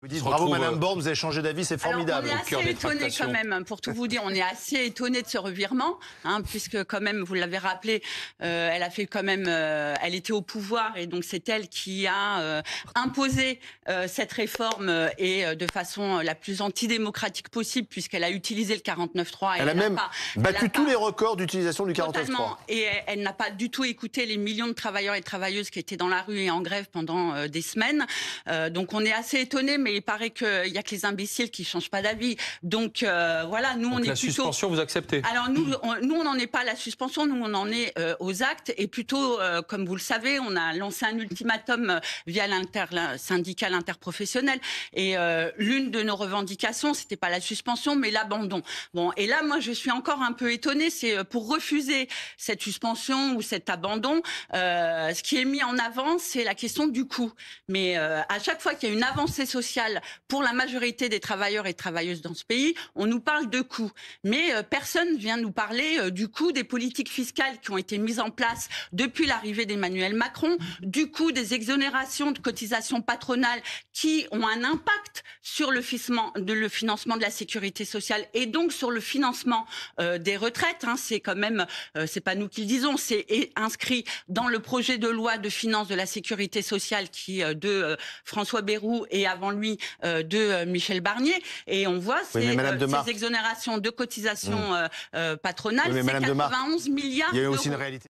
Vous dites bravo Madame Borne, vous avez changé d'avis, c'est formidable. Alors, on est assez étonné quand même, pour tout vous dire, on est assez étonné de ce revirement, puisque quand même, vous l'avez rappelé, elle a fait quand même, elle était au pouvoir et donc c'est elle qui a imposé cette réforme et de façon la plus antidémocratique possible, puisqu'elle a utilisé le 49.3. Elle a même battu tous les records d'utilisation du 49.3. Totalement. Et elle n'a pas du tout écouté les millions de travailleurs et travailleuses qui étaient dans la rue et en grève pendant des semaines. Donc on est assez étonné, mais il paraît qu'il y a que les imbéciles qui changent pas d'avis. Donc voilà, nous on est la plutôt... suspension, vous acceptez? Alors nous on n'en est pas à la suspension, nous on en est aux actes et plutôt, comme vous le savez, on a lancé un ultimatum via l'intersyndical interprofessionnel et l'une de nos revendications, c'était pas la suspension, mais l'abandon. Bon, et là moi je suis encore un peu étonnée, c'est pour refuser cette suspension ou cet abandon, ce qui est mis en avant, c'est la question du coût. Mais à chaque fois qu'il y a une avancée sociale pour la majorité des travailleurs et travailleuses dans ce pays, on nous parle de coûts. Mais personne vient nous parler du coût des politiques fiscales qui ont été mises en place depuis l'arrivée d'Emmanuel Macron, du coût des exonérations de cotisations patronales qui ont un impact sur le financement de la sécurité sociale et donc sur le financement des retraites. C'est quand même, c'est pas nous qui le disons, c'est inscrit dans le projet de loi de finances de la sécurité sociale de François Bayrou et avant lui de Michel Barnier. Et on voit ces exonérations de cotisations patronales, c'est 91 milliards d'euros. Il y a aussi une réalité.